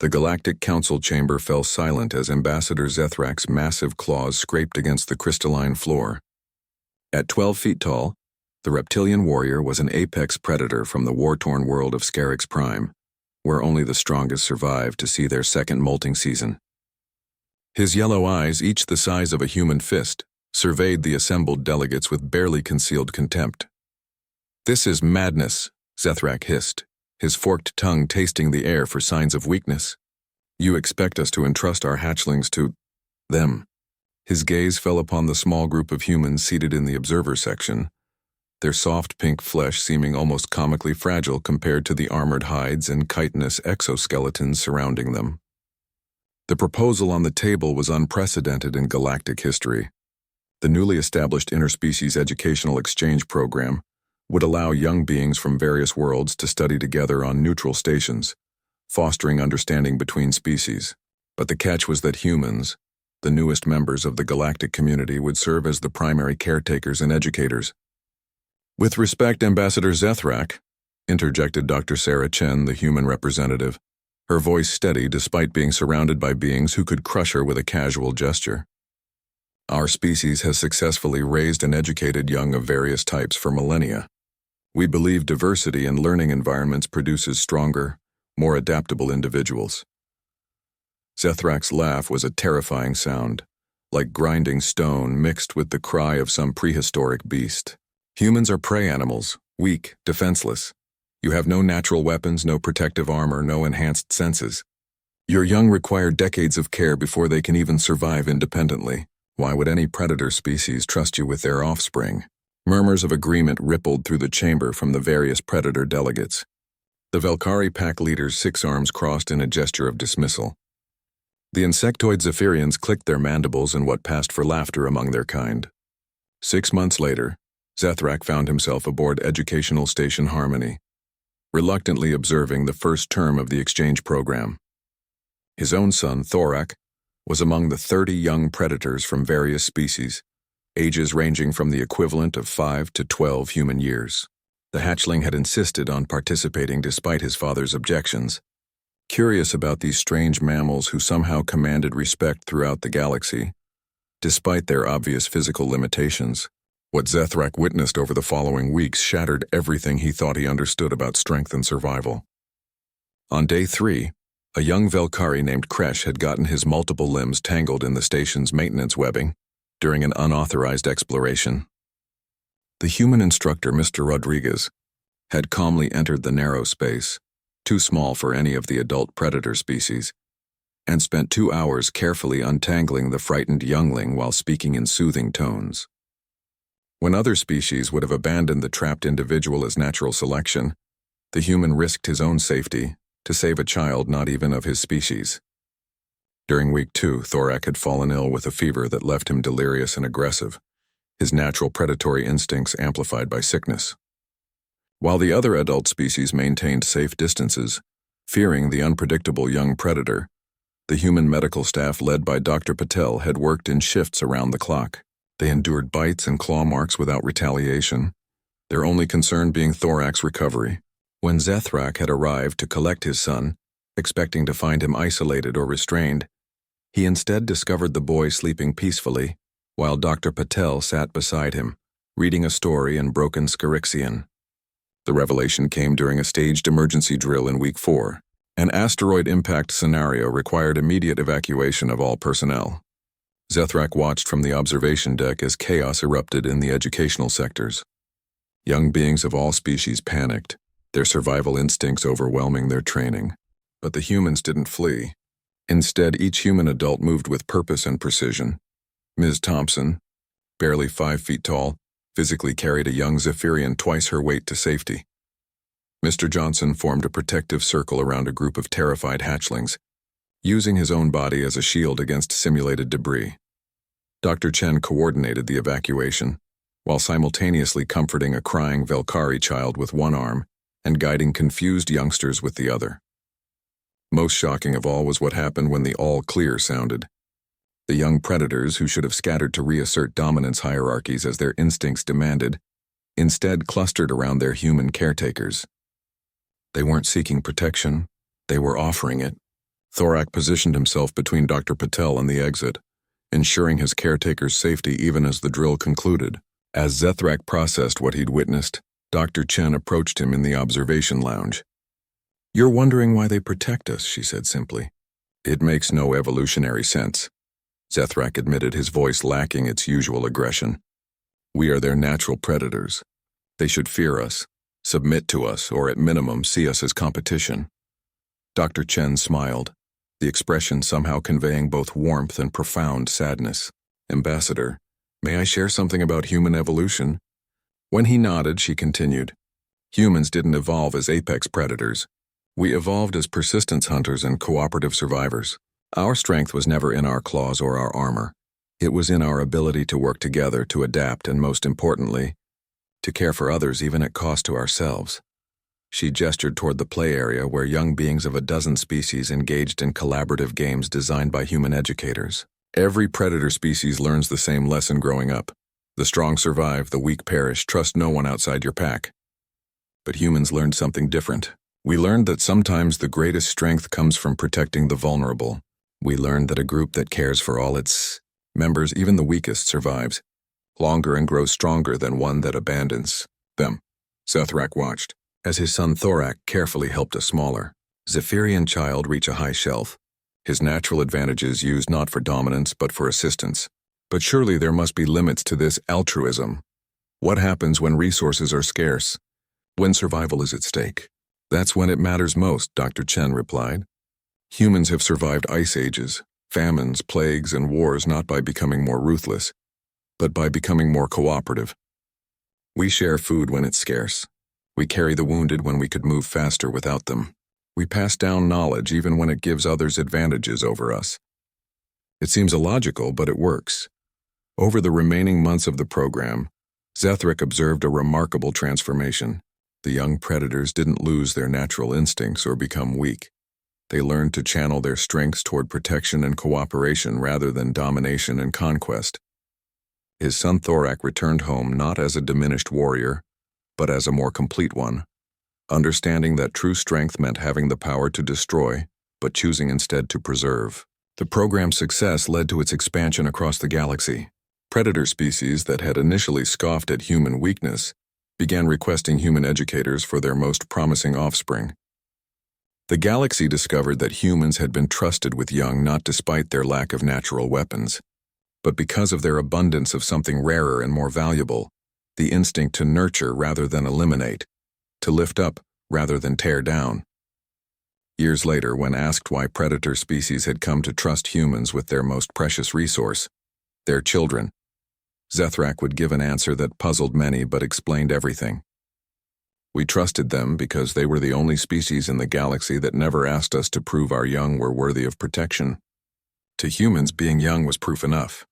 The Galactic Council chamber fell silent as Ambassador Zethrak's massive claws scraped against the crystalline floor. At 12 feet tall, the reptilian warrior was an apex predator from the war-torn world of Scarix Prime, where only the strongest survived to see their second molting season. His yellow eyes, each the size of a human fist, surveyed the assembled delegates with barely concealed contempt. "This is madness," Zethrak hissed, his forked tongue tasting the air for signs of weakness. "You expect us to entrust our hatchlings to them." His gaze fell upon the small group of humans seated in the observer section, their soft pink flesh seeming almost comically fragile compared to the armored hides and chitinous exoskeletons surrounding them. The proposal on the table was unprecedented in galactic history. The newly established interspecies educational exchange program would allow young beings from various worlds to study together on neutral stations, fostering understanding between species. But the catch was that humans, the newest members of the galactic community, would serve as the primary caretakers and educators. "With respect, Ambassador Zethrak," interjected Dr. Sarah Chen, the human representative, her voice steady despite being surrounded by beings who could crush her with a casual gesture. "Our species has successfully raised and educated young of various types for millennia. We believe diversity in learning environments produces stronger, more adaptable individuals." Zethrak's laugh was a terrifying sound, like grinding stone mixed with the cry of some prehistoric beast. "Humans are prey animals, weak, defenseless. You have no natural weapons, no protective armor, no enhanced senses. Your young require decades of care before they can even survive independently. Why would any predator species trust you with their offspring?" Murmurs of agreement rippled through the chamber from the various predator delegates. The Velkari pack leader's 6 arms crossed in a gesture of dismissal. The insectoid Zephyrians clicked their mandibles in what passed for laughter among their kind. 6 months later, Zethrak found himself aboard Educational Station Harmony, reluctantly observing the first term of the exchange program. His own son, Thorak, was among the 30 young predators from various species, ages ranging from the equivalent of 5 to 12 human years. The hatchling had insisted on participating despite his father's objections. Curious about these strange mammals who somehow commanded respect throughout the galaxy, despite their obvious physical limitations, what Zethrak witnessed over the following weeks shattered everything he thought he understood about strength and survival. On day 3, a young Velkari named Kresh had gotten his multiple limbs tangled in the station's maintenance webbing during an unauthorized exploration. The human instructor, Mr. Rodriguez, had calmly entered the narrow space, too small for any of the adult predator species, and spent 2 hours carefully untangling the frightened youngling while speaking in soothing tones. When other species would have abandoned the trapped individual as natural selection, the human risked his own safety to save a child not even of his species. During week 2, Thorak had fallen ill with a fever that left him delirious and aggressive, his natural predatory instincts amplified by sickness. While the other adult species maintained safe distances, fearing the unpredictable young predator, the human medical staff led by Dr. Patel had worked in shifts around the clock. They endured bites and claw marks without retaliation, their only concern being Thorak's recovery. When Zethrak had arrived to collect his son, expecting to find him isolated or restrained, he instead discovered the boy sleeping peacefully, while Dr. Patel sat beside him, reading a story in broken Scarixian. The revelation came during a staged emergency drill in week 4. An asteroid impact scenario required immediate evacuation of all personnel. Zethrak watched from the observation deck as chaos erupted in the educational sectors. Young beings of all species panicked, their survival instincts overwhelming their training. But the humans didn't flee. Instead, each human adult moved with purpose and precision. Ms. Thompson, barely 5 feet tall, physically carried a young Zephyrian twice her weight to safety. Mr. Johnson formed a protective circle around a group of terrified hatchlings, using his own body as a shield against simulated debris. Dr. Chen coordinated the evacuation, while simultaneously comforting a crying Velkari child with one arm and guiding confused youngsters with the other. Most shocking of all was what happened when the all clear sounded. The young predators, who should have scattered to reassert dominance hierarchies as their instincts demanded, instead clustered around their human caretakers. They weren't seeking protection, they were offering it. Thorak positioned himself between Dr. Patel and the exit, ensuring his caretaker's safety even as the drill concluded. As Zethrak processed what he'd witnessed, Dr. Chen approached him in the observation lounge. "You're wondering why they protect us," she said simply. "It makes no evolutionary sense," Zethrak admitted, his voice lacking its usual aggression. "We are their natural predators. They should fear us, submit to us, or at minimum see us as competition." Dr. Chen smiled, the expression somehow conveying both warmth and profound sadness. "Ambassador, may I share something about human evolution?" When he nodded, she continued, "Humans didn't evolve as apex predators. We evolved as persistence hunters and cooperative survivors. Our strength was never in our claws or our armor. It was in our ability to work together, to adapt, and most importantly, to care for others even at cost to ourselves." She gestured toward the play area where young beings of a dozen species engaged in collaborative games designed by human educators. "Every predator species learns the same lesson growing up. The strong survive, the weak perish, trust no one outside your pack. But humans learned something different. We learned that sometimes the greatest strength comes from protecting the vulnerable. We learned that a group that cares for all its members, even the weakest, survives longer and grows stronger than one that abandons them." Zethrak watched as his son Thorak carefully helped a smaller Zephyrian child reach a high shelf, his natural advantages used not for dominance but for assistance. But surely there must be limits to this altruism. What happens when resources are scarce? When survival is at stake? "That's when it matters most," Dr. Chen replied. "Humans have survived ice ages, famines, plagues, and wars not by becoming more ruthless, but by becoming more cooperative. We share food when it's scarce. We carry the wounded when we could move faster without them. We pass down knowledge even when it gives others advantages over us." It seems illogical, but it works. Over the remaining months of the program, Zethrak observed a remarkable transformation. The young predators didn't lose their natural instincts or become weak. They learned to channel their strengths toward protection and cooperation rather than domination and conquest. His son Thorak returned home not as a diminished warrior, but as a more complete one, understanding that true strength meant having the power to destroy, but choosing instead to preserve. The program's success led to its expansion across the galaxy. Predator species that had initially scoffed at human weakness began requesting human educators for their most promising offspring. The galaxy discovered that humans had been trusted with young not despite their lack of natural weapons, but because of their abundance of something rarer and more valuable, the instinct to nurture rather than eliminate, to lift up rather than tear down. Years later, when asked why predator species had come to trust humans with their most precious resource, their children, Zethrak would give an answer that puzzled many but explained everything. "We trusted them because they were the only species in the galaxy that never asked us to prove our young were worthy of protection. To humans, being young was proof enough.